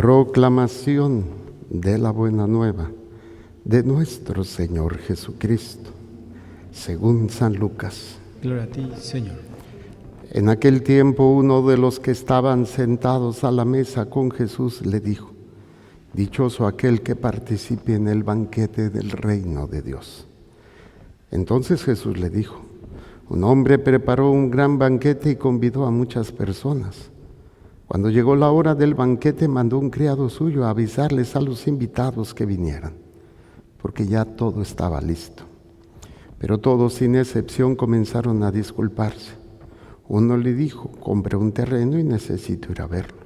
Proclamación de la buena nueva de nuestro Señor Jesucristo, según San Lucas. Gloria a ti, Señor. En aquel tiempo uno de los que estaban sentados a la mesa con Jesús le dijo: dichoso aquel que participe en el banquete del reino de Dios. Entonces Jesús le dijo: un hombre preparó un gran banquete y convidó a muchas personas. Cuando llegó la hora del banquete, mandó un criado suyo a avisarles a los invitados que vinieran, porque ya todo estaba listo. Pero todos, sin excepción, comenzaron a disculparse. Uno le dijo: compré un terreno y necesito ir a verlo.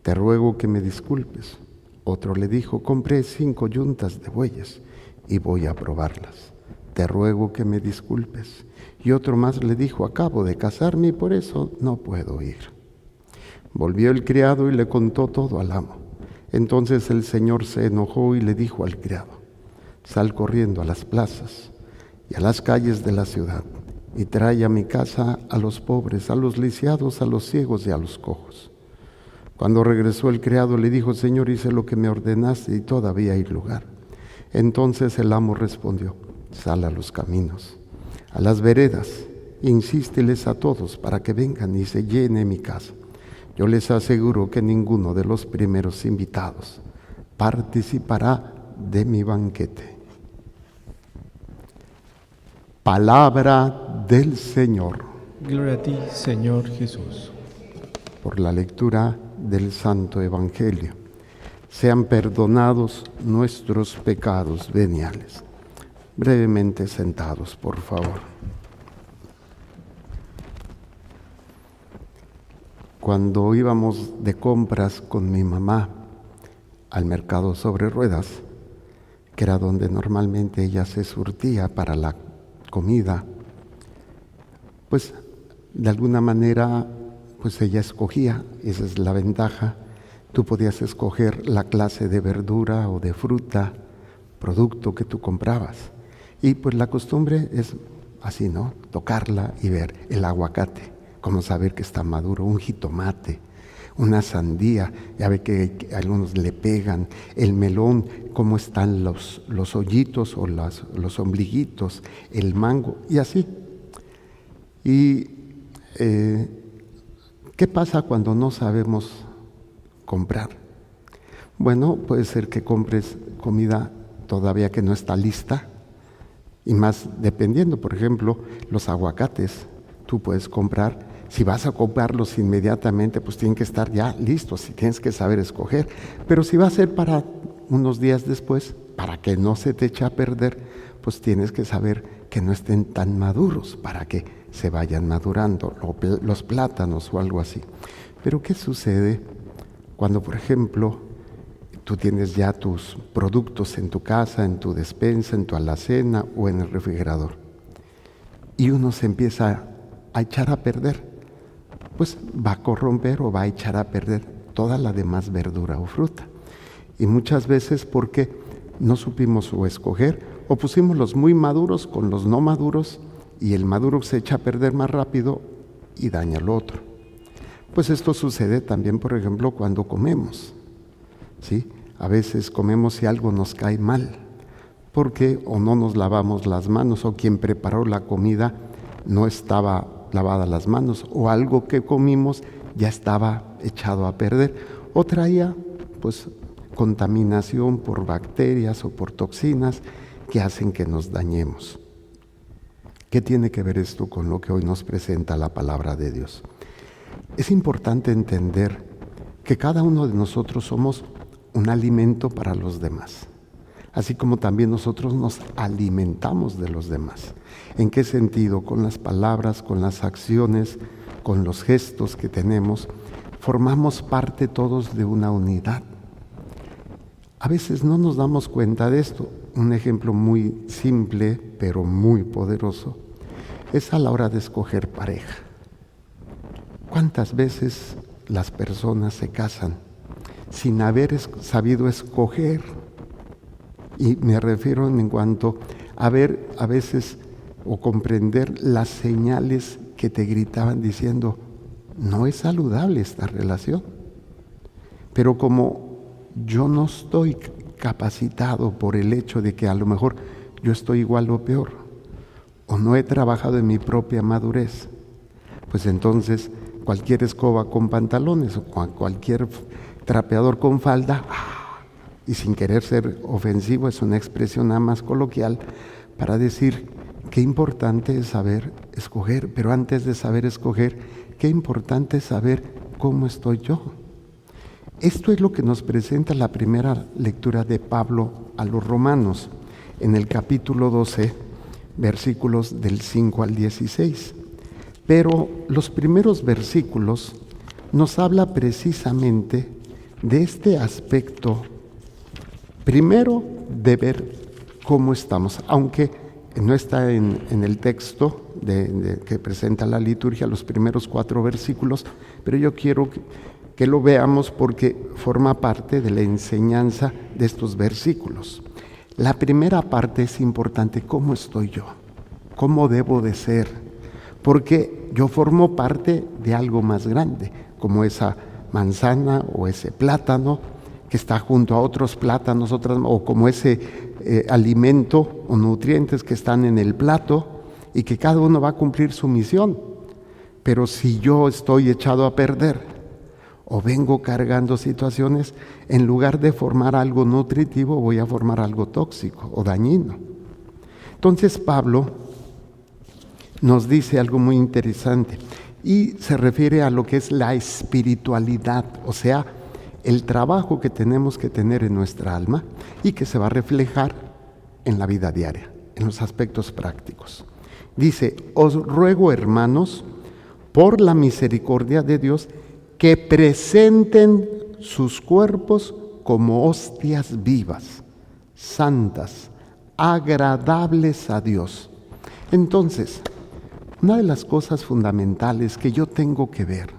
Te ruego que me disculpes. Otro le dijo: compré 5 yuntas de bueyes y voy a probarlas. Te ruego que me disculpes. Y otro más le dijo: acabo de casarme y por eso no puedo ir. Volvió el criado y le contó todo al amo. Entonces el señor se enojó y le dijo al criado: sal corriendo a las plazas y a las calles de la ciudad y trae a mi casa a los pobres, a los lisiados, a los ciegos y a los cojos. Cuando regresó el criado le dijo: Señor, hice lo que me ordenaste y todavía hay lugar. Entonces el amo respondió: sal a los caminos, a las veredas, insísteles a todos para que vengan y se llene mi casa. Yo les aseguro que ninguno de los primeros invitados participará de mi banquete. Palabra del Señor. Gloria a ti, Señor Jesús. Por la lectura del Santo Evangelio, sean perdonados nuestros pecados veniales. Brevemente sentados, por favor. Cuando íbamos de compras con mi mamá al mercado sobre ruedas, que era donde normalmente ella se surtía para la comida, pues de alguna manera pues ella escogía, esa es la ventaja. Tú podías escoger la clase de verdura o de fruta, producto que tú comprabas. Y pues la costumbre es así, ¿no? Tocarla y ver el aguacate, como saber que está maduro, un jitomate, una sandía, ya ve que algunos le pegan, el melón, cómo están los hoyitos o los ombliguitos, el mango y así. Y ¿qué pasa cuando no sabemos comprar? Bueno, puede ser que compres comida todavía que no está lista, y más dependiendo, por ejemplo, los aguacates, tú puedes comprar. Si vas a comprarlos inmediatamente, pues tienen que estar ya listos y tienes que saber escoger. Pero si va a ser para unos días después, para que no se te eche a perder, pues tienes que saber que no estén tan maduros para que se vayan madurando, los plátanos o algo así. Pero ¿qué sucede cuando, por ejemplo, tú tienes ya tus productos en tu casa, en tu despensa, en tu alacena o en el refrigerador? Y uno se empieza a echar a perder. Pues va a corromper o va a echar a perder toda la demás verdura o fruta. Y muchas veces porque no supimos o escoger, o pusimos los muy maduros con los no maduros, y el maduro se echa a perder más rápido y daña al otro. Pues esto sucede también, por ejemplo, cuando comemos, ¿sí? A veces comemos y algo nos cae mal, porque o no nos lavamos las manos, o quien preparó la comida no estaba lavadas las manos, o algo que comimos ya estaba echado a perder, o traía pues contaminación por bacterias o por toxinas que hacen que nos dañemos. ¿Qué tiene que ver esto con lo que hoy nos presenta la palabra de Dios? Es importante entender que cada uno de nosotros somos un alimento para los demás, así como también nosotros nos alimentamos de los demás. ¿En qué sentido? Con las palabras, con las acciones, con los gestos que tenemos, formamos parte todos de una unidad. A veces no nos damos cuenta de esto. Un ejemplo muy simple, pero muy poderoso, es a la hora de escoger pareja. ¿Cuántas veces las personas se casan sin haber sabido escoger? Y me refiero en cuanto a ver a veces o comprender las señales que te gritaban diciendo: no es saludable esta relación. Pero como yo no estoy capacitado por el hecho de que a lo mejor yo estoy igual o peor, o no he trabajado en mi propia madurez, pues entonces cualquier escoba con pantalones o cualquier trapeador con falda, y sin querer ser ofensivo, es una expresión nada más coloquial para decir qué importante es saber escoger, pero antes de saber escoger, qué importante es saber cómo estoy yo. Esto es lo que nos presenta la primera lectura de Pablo a los romanos, en el capítulo 12, versículos del 5 al 16. Pero los primeros versículos nos habla precisamente de este aspecto, primero de ver cómo estamos, aunque no está en el texto que presenta la liturgia, los primeros 4 versículos, pero yo quiero que lo veamos porque forma parte de la enseñanza de estos versículos. La primera parte es importante, ¿cómo estoy yo? ¿Cómo debo de ser? Porque yo formo parte de algo más grande, como esa manzana o ese plátano que está junto a otros plátanos, o como ese alimento o nutrientes que están en el plato y que cada uno va a cumplir su misión. Pero si yo estoy echado a perder o vengo cargando situaciones, en lugar de formar algo nutritivo, voy a formar algo tóxico o dañino. Entonces Pablo nos dice algo muy interesante y se refiere a lo que es la espiritualidad, o sea, el trabajo que tenemos que tener en nuestra alma y que se va a reflejar en la vida diaria, en los aspectos prácticos. Dice, os ruego, hermanos, por la misericordia de Dios, que presenten sus cuerpos como hostias vivas, santas, agradables a Dios. Entonces, una de las cosas fundamentales que yo tengo que ver,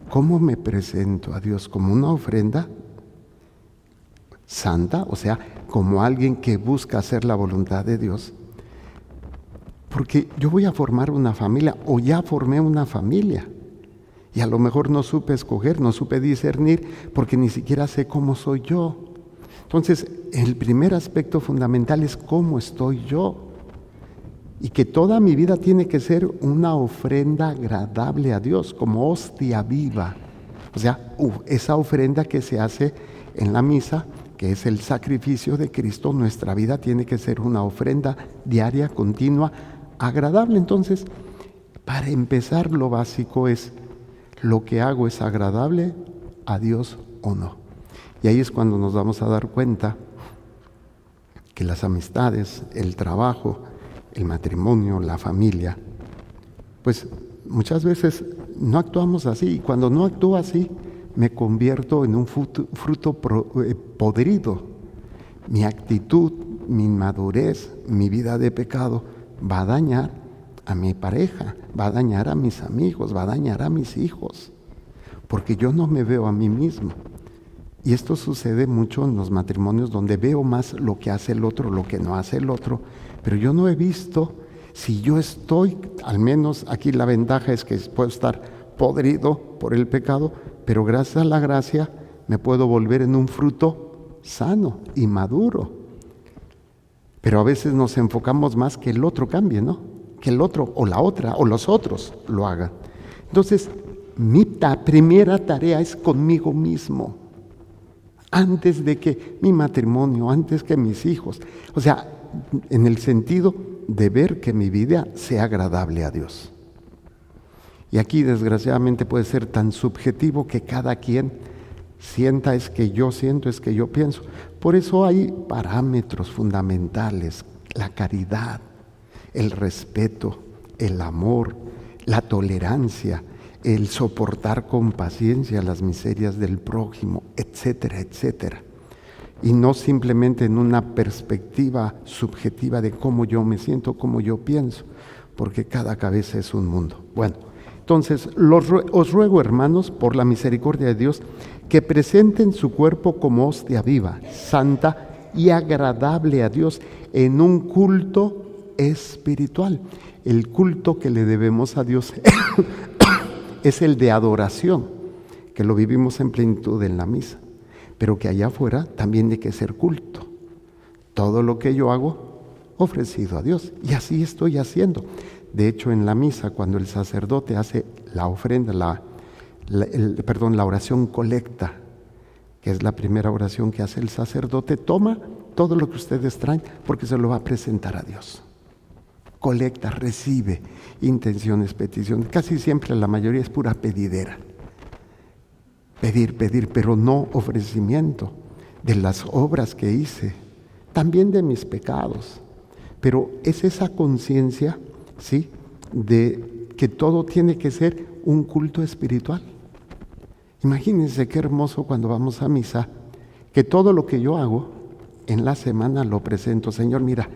¿cómo me presento a Dios? ¿Como una ofrenda santa? O sea, como alguien que busca hacer la voluntad de Dios. Porque yo voy a formar una familia, o ya formé una familia, y a lo mejor no supe escoger, no supe discernir, porque ni siquiera sé cómo soy yo. Entonces, el primer aspecto fundamental es cómo estoy yo. Y que toda mi vida tiene que ser una ofrenda agradable a Dios, como hostia viva. O sea, esa ofrenda que se hace en la misa, que es el sacrificio de Cristo, nuestra vida tiene que ser una ofrenda diaria, continua, agradable. Entonces, para empezar, lo básico es, ¿lo que hago es agradable a Dios o no? Y ahí es cuando nos vamos a dar cuenta que las amistades, el trabajo, el matrimonio, la familia, pues muchas veces no actuamos así, y cuando no actúo así, me convierto en un fruto podrido. Mi actitud, mi inmadurez, mi vida de pecado va a dañar a mi pareja, va a dañar a mis amigos, va a dañar a mis hijos, porque yo no me veo a mí mismo. Y esto sucede mucho en los matrimonios donde veo más lo que hace el otro, lo que no hace el otro, pero yo no he visto si yo estoy, al menos aquí la ventaja es que puedo estar podrido por el pecado, pero gracias a la gracia me puedo volver en un fruto sano y maduro. Pero a veces nos enfocamos más que el otro cambie, ¿no? Que el otro o la otra o los otros lo hagan. Entonces, mi primera tarea es conmigo mismo, antes de que mi matrimonio, antes que mis hijos. O sea, en el sentido de ver que mi vida sea agradable a Dios. Y aquí desgraciadamente puede ser tan subjetivo que cada quien sienta es que yo siento, es que yo pienso. Por eso hay parámetros fundamentales, la caridad, el respeto, el amor, la tolerancia, el soportar con paciencia las miserias del prójimo, etcétera, etcétera. Y no simplemente en una perspectiva subjetiva de cómo yo me siento, cómo yo pienso, porque cada cabeza es un mundo. Bueno, entonces os ruego, hermanos, por la misericordia de Dios, que presenten su cuerpo como hostia viva, santa y agradable a Dios en un culto espiritual. El culto que le debemos a Dios es el de adoración, que lo vivimos en plenitud en la misa. pero que allá afuera también hay que ser culto. Todo lo que yo hago, ofrecido a Dios. Y así estoy haciendo. De hecho, en la misa, cuando el sacerdote hace la ofrenda, la oración colecta, que es la primera oración que hace el sacerdote, toma todo lo que ustedes traen porque se lo va a presentar a Dios. Colecta, recibe intenciones, peticiones. Casi siempre la mayoría es pura pedidera. Pedir, pero no ofrecimiento de las obras que hice, también de mis pecados. Pero es esa conciencia, ¿sí?, de que todo tiene que ser un culto espiritual. Imagínense qué hermoso cuando vamos a misa, que todo lo que yo hago en la semana lo presento. Señor, mira,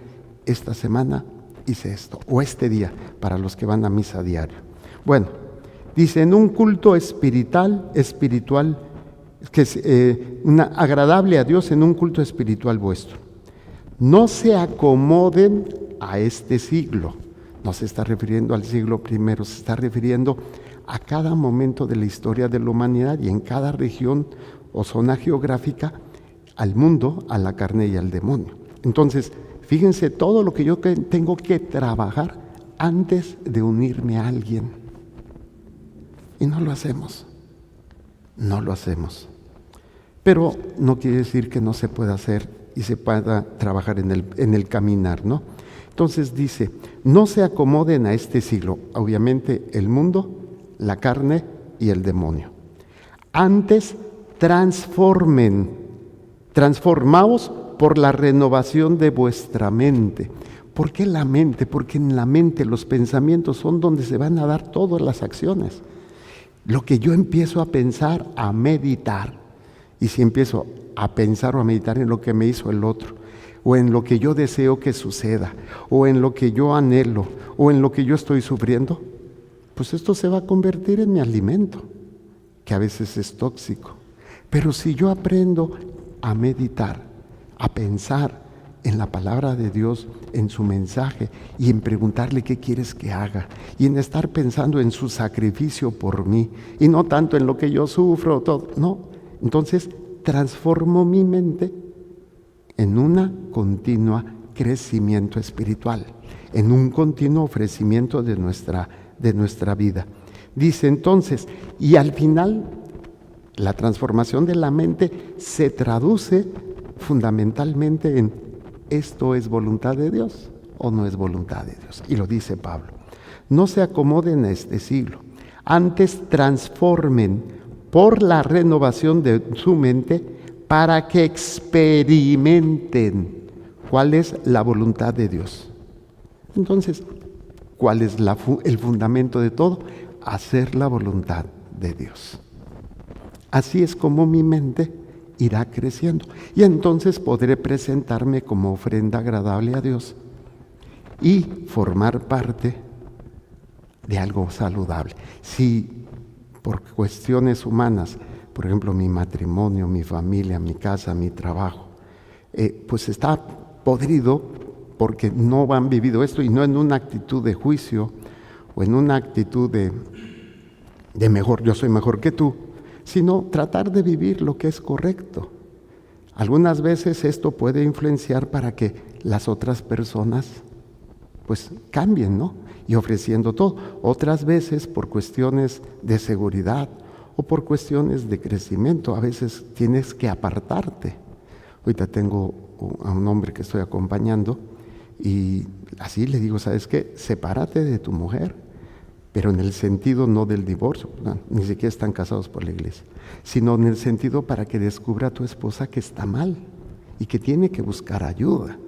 esta semana hice esto, o este día, para los que van a misa diario. Bueno, dice, en un culto espiritual, que es agradable a Dios, en un culto espiritual vuestro. No se acomoden a este siglo. No se está refiriendo al siglo I, se está refiriendo a cada momento de la historia de la humanidad y en cada región o zona geográfica, al mundo, a la carne y al demonio. Entonces, fíjense todo lo que yo tengo que trabajar antes de unirme a alguien. Y no lo hacemos. No lo hacemos. Pero no quiere decir que no se pueda hacer y se pueda trabajar en el caminar, ¿no? Entonces dice, no se acomoden a este siglo, obviamente el mundo, la carne y el demonio. Antes transformaos por la renovación de vuestra mente. ¿Por qué la mente? Porque en la mente los pensamientos son donde se van a dar todas las acciones. Lo que yo empiezo a pensar, a meditar, y si empiezo a pensar o a meditar en lo que me hizo el otro, o en lo que yo deseo que suceda, o en lo que yo anhelo, o en lo que yo estoy sufriendo, pues esto se va a convertir en mi alimento, que a veces es tóxico. Pero si yo aprendo a meditar, a pensar en la palabra de Dios, en su mensaje, y en preguntarle qué quieres que haga, y en estar pensando en su sacrificio por mí, y no tanto en lo que yo sufro, todo, no. Entonces transformo mi mente en una continua crecimiento espiritual, en un continuo ofrecimiento de nuestra vida. Dice entonces, y al final, la transformación de la mente se traduce fundamentalmente en ¿esto es voluntad de Dios o no es voluntad de Dios? Y lo dice Pablo. No se acomoden a este siglo, antes transformen por la renovación de su mente para que experimenten cuál es la voluntad de Dios. Entonces, ¿cuál es el fundamento de todo? Hacer la voluntad de Dios. Así es como mi mente irá creciendo. Y entonces podré presentarme como ofrenda agradable a Dios y formar parte de algo saludable. Si por cuestiones humanas, por ejemplo, mi matrimonio, mi familia, mi casa, mi trabajo, pues está podrido porque no han vivido esto, y no en una actitud de juicio o en una actitud de mejor, yo soy mejor que tú, sino tratar de vivir lo que es correcto. Algunas veces esto puede influenciar para que las otras personas pues cambien, ¿no? Y ofreciendo todo. Otras veces por cuestiones de seguridad o por cuestiones de crecimiento, a veces tienes que apartarte. Ahorita tengo a un hombre que estoy acompañando y así le digo, ¿sabes qué? Sepárate de tu mujer, pero en el sentido no del divorcio, no, ni siquiera están casados por la iglesia, sino en el sentido para que descubra a tu esposa que está mal y que tiene que buscar ayuda.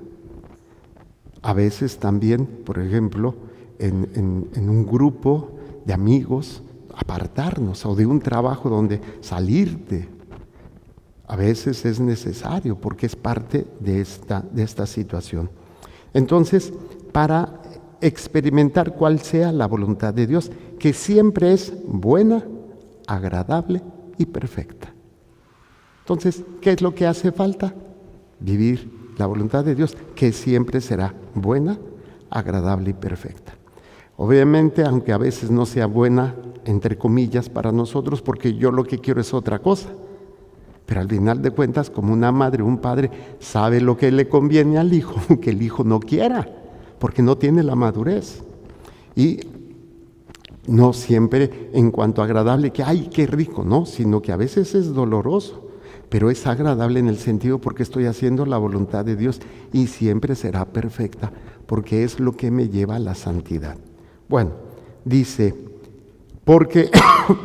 A veces también, por ejemplo, en un grupo de amigos, apartarnos, o de un trabajo donde salirte. A veces es necesario porque es parte de esta situación. Entonces, para experimentar cuál sea la voluntad de Dios, que siempre es buena, agradable y perfecta. Entonces, ¿qué es lo que hace falta? Vivir la voluntad de Dios, que siempre será buena, agradable y perfecta. Obviamente, aunque a veces no sea buena, entre comillas, para nosotros, porque yo lo que quiero es otra cosa. Pero al final de cuentas, como una madre o un padre sabe lo que le conviene al hijo, aunque el hijo no quiera, porque no tiene la madurez. Y no siempre en cuanto agradable, que ¡ay, qué rico! No, sino que a veces es doloroso, pero es agradable en el sentido porque estoy haciendo la voluntad de Dios y siempre será perfecta, porque es lo que me lleva a la santidad. Bueno, dice, porque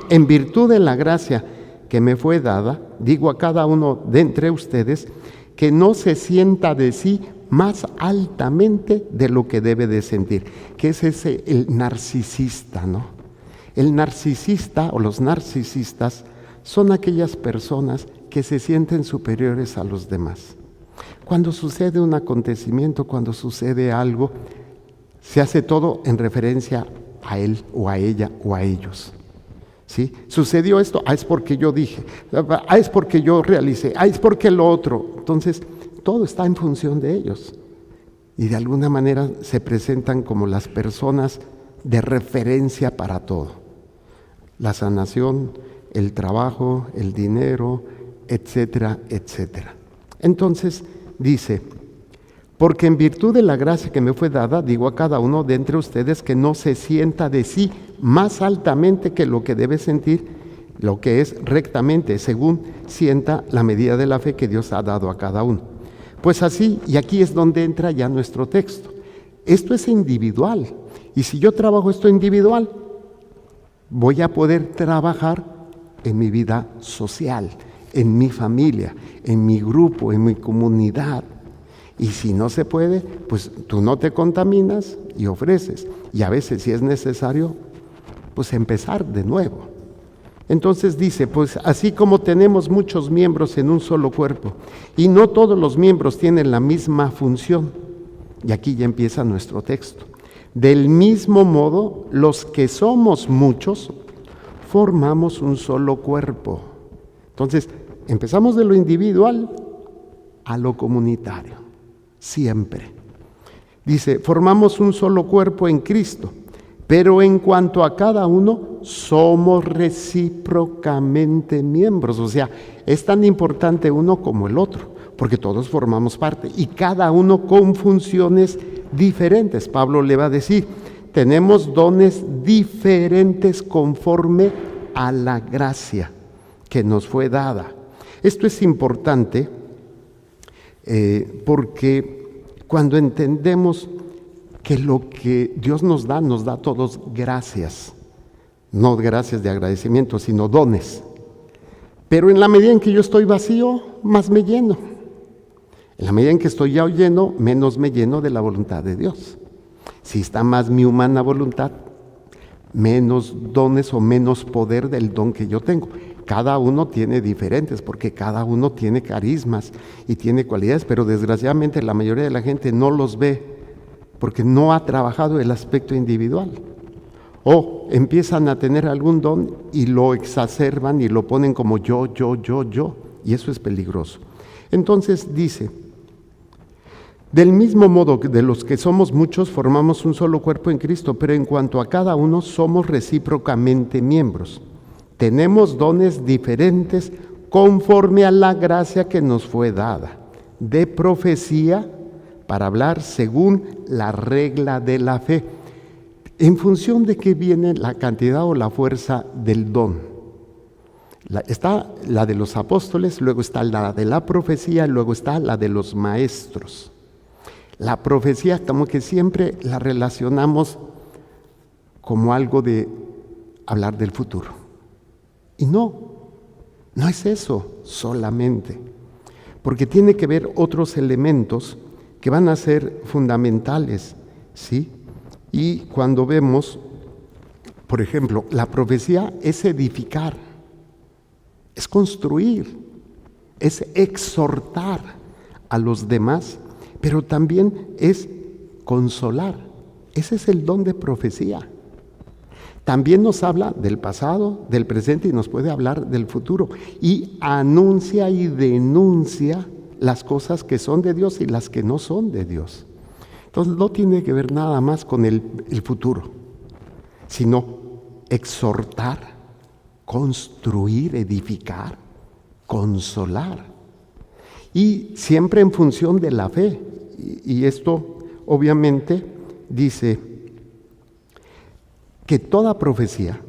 en virtud de la gracia que me fue dada, digo a cada uno de entre ustedes, que no se sienta de sí más altamente de lo que debe de sentir, que es ese el narcisista, ¿no? El narcisista o los narcisistas son aquellas personas que se sienten superiores a los demás. Cuando sucede un acontecimiento, cuando sucede algo, se hace todo en referencia a él o a ella o a ellos. ¿Sí? Sucedió esto, es porque yo dije, es porque yo realicé, es porque lo otro. Entonces, todo está en función de ellos. Y de alguna manera se presentan como las personas de referencia para todo. La sanación, el trabajo, el dinero, etcétera, etcétera. Entonces, dice, porque en virtud de la gracia que me fue dada, digo a cada uno de entre ustedes que no se sienta de sí más altamente que lo que debe sentir, lo que es rectamente, según sienta la medida de la fe que Dios ha dado a cada uno. Pues así, y aquí es donde entra ya nuestro texto. Esto es individual, y si yo trabajo esto individual, voy a poder trabajar en mi vida social, en mi familia, en mi grupo, en mi comunidad. Y si no se puede, pues tú no te contaminas y ofreces. Y a veces, si es necesario, pues empezar de nuevo. Entonces dice, pues así como tenemos muchos miembros en un solo cuerpo, y no todos los miembros tienen la misma función, y aquí ya empieza nuestro texto. Del mismo modo, los que somos muchos, formamos un solo cuerpo. Entonces, empezamos de lo individual a lo comunitario. Siempre. Dice, formamos un solo cuerpo en Cristo, pero en cuanto a cada uno, somos recíprocamente miembros. O sea, es tan importante uno como el otro, porque todos formamos parte y cada uno con funciones diferentes. Pablo le va a decir, tenemos dones diferentes conforme a la gracia que nos fue dada. Esto es importante porque cuando entendemos que lo que Dios nos da a todos gracias, no gracias de agradecimiento, sino dones. Pero en la medida en que yo estoy vacío, más me lleno. En la medida en que estoy ya lleno, menos me lleno de la voluntad de Dios. Si está más mi humana voluntad, menos dones o menos poder del don que yo tengo. Cada uno tiene diferentes, porque cada uno tiene carismas y tiene cualidades, pero desgraciadamente la mayoría de la gente no los ve porque no ha trabajado el aspecto individual. O empiezan a tener algún don y lo exacerban y lo ponen como yo, y eso es peligroso. Entonces dice, del mismo modo que de los que somos muchos formamos un solo cuerpo en Cristo, pero en cuanto a cada uno somos recíprocamente miembros. Tenemos dones diferentes conforme a la gracia que nos fue dada. De profecía, para hablar según la regla de la fe. ¿En función de qué viene la cantidad o la fuerza del don? Está la de los apóstoles, luego está la de la profecía, luego está la de los maestros. La profecía como que siempre la relacionamos como algo de hablar del futuro. Y no es eso solamente, porque tiene que ver otros elementos que van a ser fundamentales, ¿sí? Y cuando vemos, por ejemplo, la profecía es edificar, es construir, es exhortar a los demás, pero también es consolar. Ese es el don de profecía. También nos habla del pasado, del presente y nos puede hablar del futuro. Y anuncia y denuncia las cosas que son de Dios y las que no son de Dios. Entonces no tiene que ver nada más con el futuro, sino exhortar, construir, edificar. consolar. Y siempre en función de la fe. Y esto obviamente dice que toda profecía,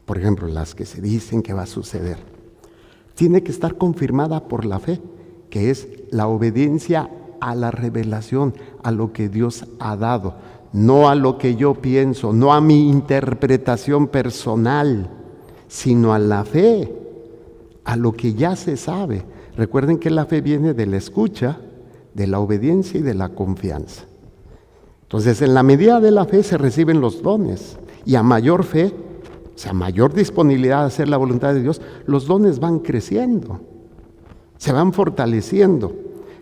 por ejemplo, las que se dicen que va a suceder, tiene que estar confirmada por la fe, que es la obediencia a la revelación, a lo que Dios ha dado, no a lo que yo pienso, no a mi interpretación personal, sino a la fe, a lo que ya se sabe. Recuerden que la fe viene de la escucha, de la obediencia y de la confianza. Entonces, en la medida de la fe se reciben los dones, y a mayor fe, o sea, mayor disponibilidad a hacer la voluntad de Dios, los dones van creciendo, se van fortaleciendo.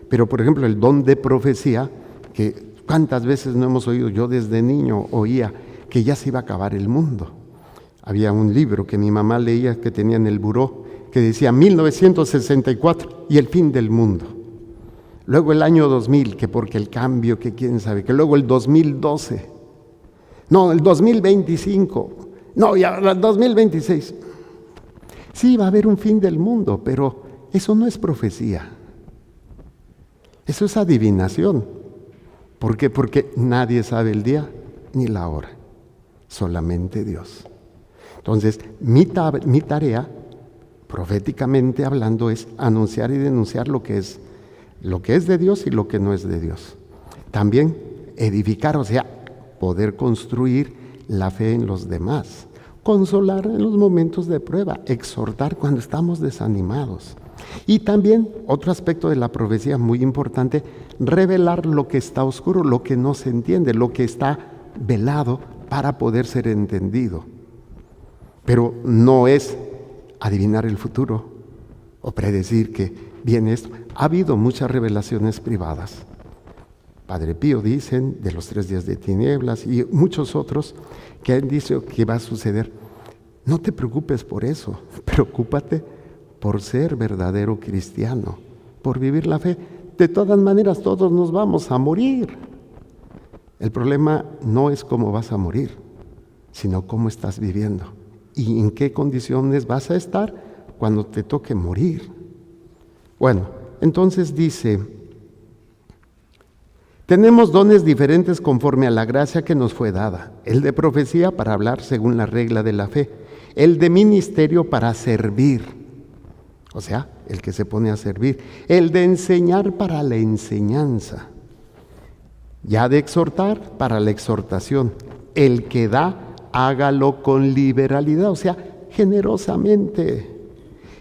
Pero, por ejemplo, el don de profecía, que cuántas veces no hemos oído, yo desde niño oía que ya se iba a acabar el mundo. Había un libro que mi mamá leía que tenía en el buró, que decía 1964 y el fin del mundo. Luego el año 2000, que porque el cambio, que quién sabe, que luego el 2012, no, el 2025, no, ya el 2026. Sí, va a haber un fin del mundo, pero eso no es profecía. Eso es adivinación. ¿Por qué? Porque nadie sabe el día ni la hora, solamente Dios. Entonces, mi tarea, proféticamente hablando, es anunciar y denunciar lo que es de Dios y lo que no es de Dios. También edificar, o sea, poder construir la fe en los demás, consolar en los momentos de prueba, exhortar cuando estamos desanimados. Y también, otro aspecto de la profecía muy importante, revelar lo que está oscuro, lo que no se entiende, lo que está velado para poder ser entendido. Pero no es adivinar el futuro o predecir que viene esto. Ha habido muchas revelaciones privadas. Padre Pío dicen de los 3 días de tinieblas y muchos otros que han dicho que va a suceder. No te preocupes por eso, preocúpate por ser verdadero cristiano, por vivir la fe. De todas maneras, todos nos vamos a morir. El problema no es cómo vas a morir, sino cómo estás viviendo y en qué condiciones vas a estar cuando te toque morir. Bueno, entonces dice, tenemos dones diferentes conforme a la gracia que nos fue dada. El de profecía para hablar según la regla de la fe, el de ministerio para servir, o sea, el que se pone a servir, el de enseñar para la enseñanza, ya de exhortar para la exhortación, el que da, hágalo con liberalidad, o sea, generosamente,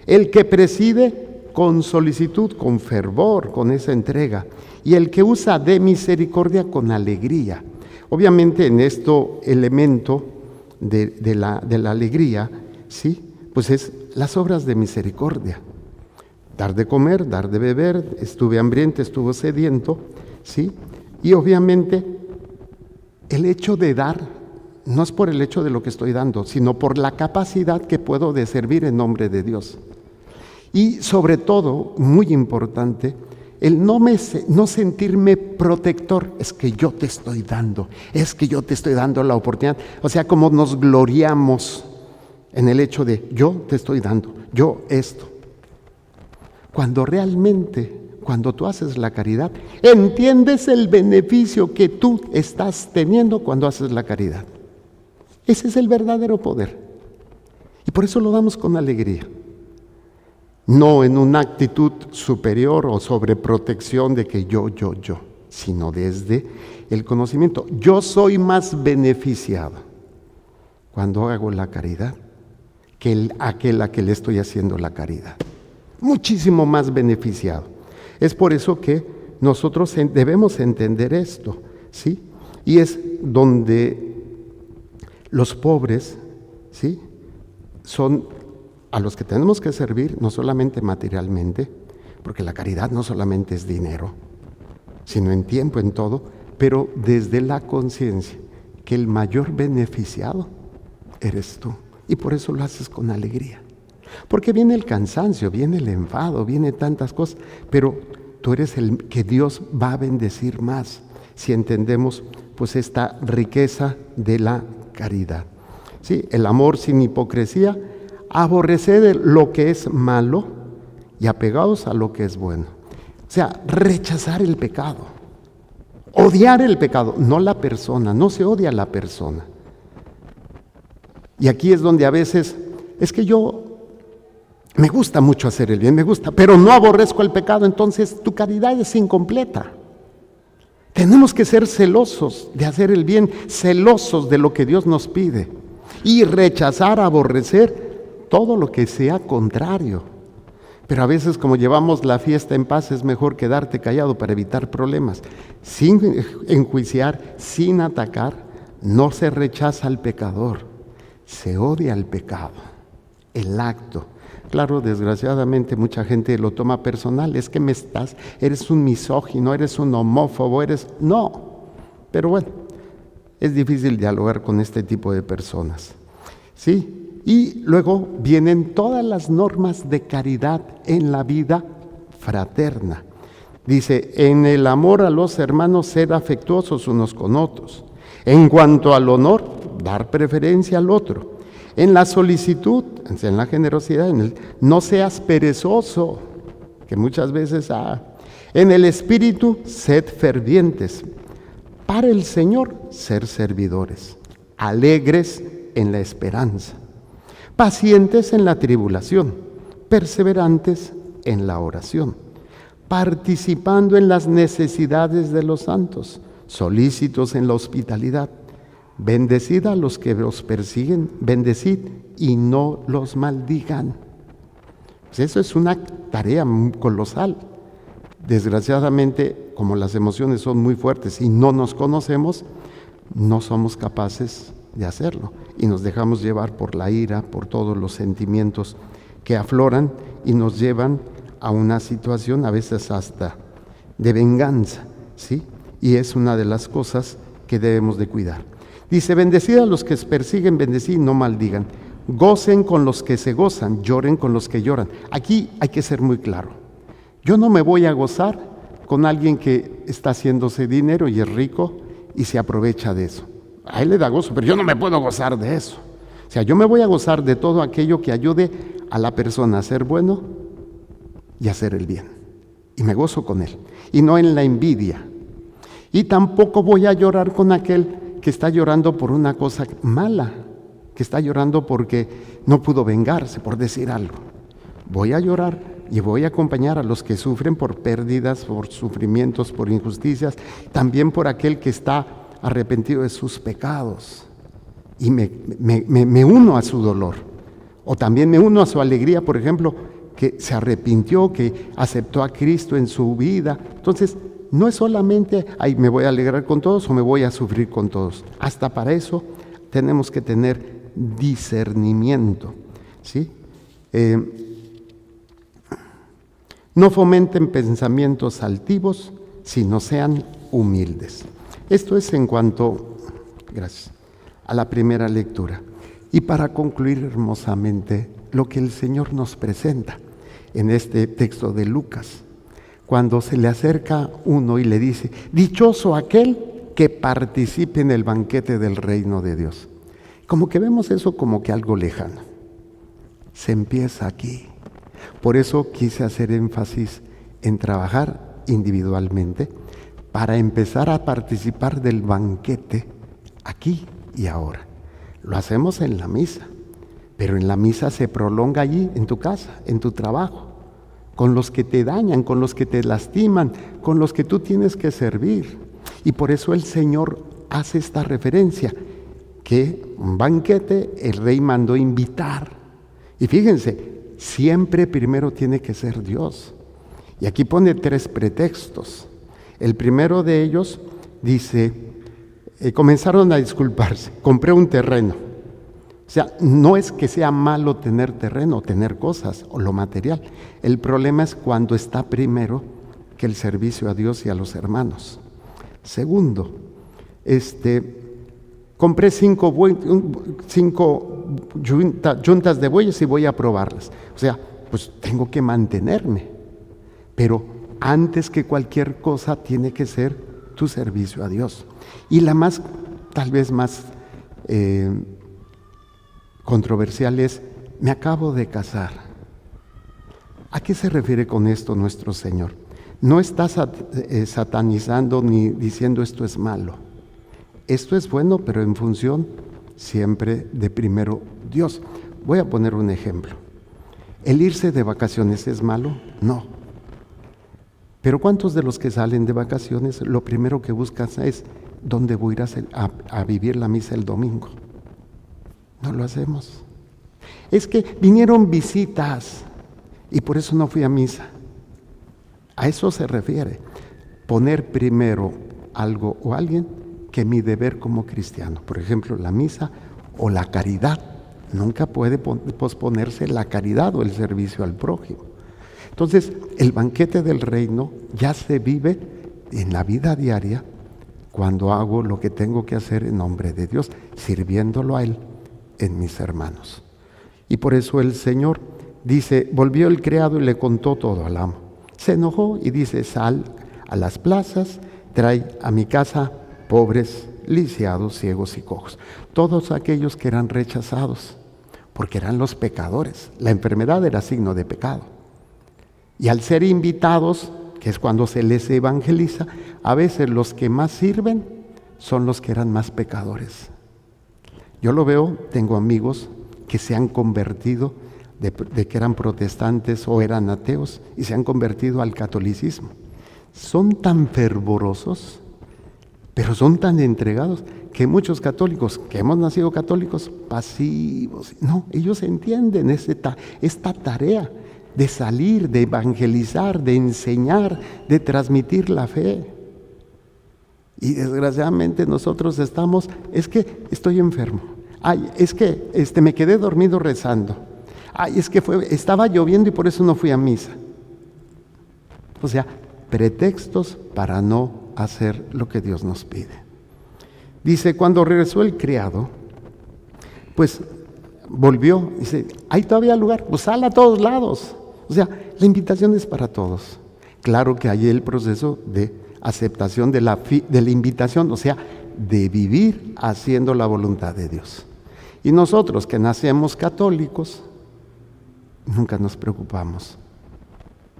el que preside con solicitud, con fervor, con esa entrega, y el que usa de misericordia con alegría. Obviamente en esto elemento de la alegría, ¿sí? Pues es las obras de misericordia. Dar de comer, dar de beber, estuve hambriento, estuve sediento, ¿sí? Y obviamente el hecho de dar no es por el hecho de lo que estoy dando, sino por la capacidad que puedo de servir en nombre de Dios. Y sobre todo, muy importante, el no sentirme protector, es que yo te estoy dando, es que yo te estoy dando la oportunidad. O sea, como nos gloriamos en el hecho de yo te estoy dando, yo esto. Cuando realmente, cuando tú haces la caridad, entiendes el beneficio que tú estás teniendo cuando haces la caridad. Ese es el verdadero poder. Y por eso lo damos con alegría. No en una actitud superior o sobreprotección de que yo, sino desde el conocimiento. Yo soy más beneficiado cuando hago la caridad que aquel a que le estoy haciendo la caridad. Muchísimo más beneficiado. Es por eso que nosotros debemos entender esto, ¿sí? Y es donde los pobres, ¿sí? Son a los que tenemos que servir, no solamente materialmente, porque la caridad no solamente es dinero, sino en tiempo, en todo, pero desde la conciencia que el mayor beneficiado eres tú. Y por eso lo haces con alegría. Porque viene el cansancio, viene el enfado, viene tantas cosas, pero tú eres el que Dios va a bendecir más si entendemos pues esta riqueza de la caridad. ¿Sí? El amor sin hipocresía, aborrecer lo que es malo, y apegados a lo que es bueno. O sea, rechazar el pecado, odiar el pecado, no la persona, no se odia a la persona. Y aquí es donde a veces, es que yo me gusta mucho hacer el bien, me gusta, pero no aborrezco el pecado, entonces tu caridad es incompleta. Tenemos que ser celosos de hacer el bien, celosos de lo que Dios nos pide y rechazar, aborrecer todo lo que sea contrario. Pero a veces, como llevamos la fiesta en paz, es mejor quedarte callado para evitar problemas. Sin enjuiciar, sin atacar, no se rechaza al pecador, se odia al pecado, el acto. Claro, desgraciadamente mucha gente lo toma personal, es que eres un misógino, eres un homófobo, No, pero bueno, es difícil dialogar con este tipo de personas, ¿sí? Y luego vienen todas las normas de caridad en la vida fraterna. Dice, en el amor a los hermanos, ser afectuosos unos con otros. En cuanto al honor, dar preferencia al otro. En la solicitud, en la generosidad, no seas perezoso, que muchas veces en el espíritu, sed fervientes. Para el Señor, ser servidores. Alegres en la esperanza. Pacientes en la tribulación. Perseverantes en la oración. Participando en las necesidades de los santos. Solícitos en la hospitalidad. Bendecid a los que os persiguen, bendecid y no los maldigan. Pues eso es una tarea colosal. Desgraciadamente, como las emociones son muy fuertes y no nos conocemos, no somos capaces de hacerlo. Y nos dejamos llevar por la ira, por todos los sentimientos que afloran y nos llevan a una situación a veces hasta de venganza, ¿sí? Y es una de las cosas que debemos de cuidar. Dice, bendecid a los que os persiguen, bendecid y no maldigan. Gocen con los que se gozan, lloren con los que lloran. Aquí hay que ser muy claro. Yo no me voy a gozar con alguien que está haciéndose dinero y es rico y se aprovecha de eso. A él le da gozo, pero yo no me puedo gozar de eso. O sea, yo me voy a gozar de todo aquello que ayude a la persona a ser bueno y a hacer el bien. Y me gozo con él. Y no en la envidia. Y tampoco voy a llorar con aquel que está llorando por una cosa mala, que está llorando porque no pudo vengarse, por decir algo. Voy a llorar y voy a acompañar a los que sufren por pérdidas, por sufrimientos, por injusticias, también por aquel que está arrepentido de sus pecados. Y me uno a su dolor. O también me uno a su alegría, por ejemplo, que se arrepintió, que aceptó a Cristo en su vida. Entonces, no es solamente, me voy a alegrar con todos o me voy a sufrir con todos. Hasta para eso tenemos que tener discernimiento, ¿sí? No fomenten pensamientos altivos, sino sean humildes. Esto es en cuanto, gracias, a la primera lectura. Y para concluir hermosamente lo que el Señor nos presenta en este texto de Lucas, cuando se le acerca uno y le dice, dichoso aquel que participe en el banquete del reino de Dios. Como que vemos eso como que algo lejano. Se empieza aquí. Por eso quise hacer énfasis en trabajar individualmente para empezar a participar del banquete aquí y ahora. Lo hacemos en la misa, pero en la misa se prolonga allí, en tu casa, en tu trabajo, con los que te dañan, con los que te lastiman, con los que tú tienes que servir. Y por eso el Señor hace esta referencia, que un banquete el rey mandó invitar. Y fíjense, siempre primero tiene que ser Dios. Y aquí pone 3 pretextos. El primero de ellos dice, comenzaron a disculparse, compré un terreno. O sea, no es que sea malo tener terreno, tener cosas o lo material. El problema es cuando está primero que el servicio a Dios y a los hermanos. Segundo, compré 5 yuntas de bueyes y voy a probarlas. O sea, pues tengo que mantenerme. Pero antes que cualquier cosa tiene que ser tu servicio a Dios. Y la más, tal vez más controversial es, me acabo de casar. ¿A qué se refiere con esto nuestro Señor? No está satanizando ni diciendo esto es malo. Esto es bueno, pero en función siempre de primero Dios. Voy a poner un ejemplo. ¿El irse de vacaciones es malo? No. Pero ¿cuántos de los que salen de vacaciones lo primero que buscan es dónde voy a ir a vivir la misa el domingo? No lo hacemos. Es que vinieron visitas y por eso no fui a misa. A eso se refiere. Poner primero algo o alguien que mi deber como cristiano. Por ejemplo, la misa o la caridad. Nunca puede posponerse la caridad o el servicio al prójimo. Entonces, el banquete del reino ya se vive en la vida diaria cuando hago lo que tengo que hacer en nombre de Dios, sirviéndolo a Él en mis hermanos. Y por eso el Señor dice, volvió el criado y le contó todo al amo. Se enojó y dice, sal a las plazas, trae a mi casa pobres, lisiados, ciegos y cojos. Todos aquellos que eran rechazados, porque eran los pecadores. La enfermedad era signo de pecado. Y al ser invitados, que es cuando se les evangeliza, a veces los que más sirven son los que eran más pecadores. Yo lo veo, tengo amigos que se han convertido de que eran protestantes o eran ateos y se han convertido al catolicismo. Son tan fervorosos, pero son tan entregados que muchos católicos, que hemos nacido católicos, pasivos. No, ellos entienden esta tarea de salir, de evangelizar, de enseñar, de transmitir la fe. Y desgraciadamente nosotros es que estoy enfermo. Ay, es que me quedé dormido rezando. Ay, es que estaba lloviendo y por eso no fui a misa. O sea, pretextos para no hacer lo que Dios nos pide. Dice, cuando regresó el criado, pues volvió, dice, ¿hay todavía lugar? Pues sal a todos lados. O sea, la invitación es para todos. Claro que hay el proceso de aceptación de la invitación, o sea, de vivir haciendo la voluntad de Dios. Y nosotros que nacemos católicos, nunca nos preocupamos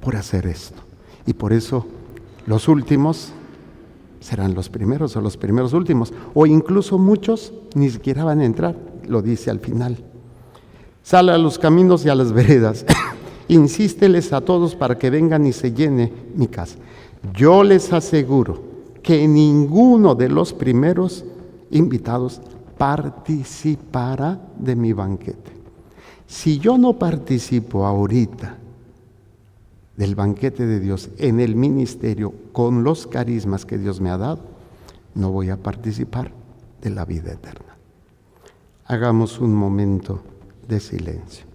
por hacer esto. Y por eso los últimos serán los primeros o los primeros últimos. O incluso muchos ni siquiera van a entrar, lo dice al final. Sal a los caminos y a las veredas. Insísteles a todos para que vengan y se llene mi casa. Yo les aseguro que ninguno de los primeros invitados participará de mi banquete. Si yo no participo ahorita del banquete de Dios en el ministerio con los carismas que Dios me ha dado, no voy a participar de la vida eterna. Hagamos un momento de silencio.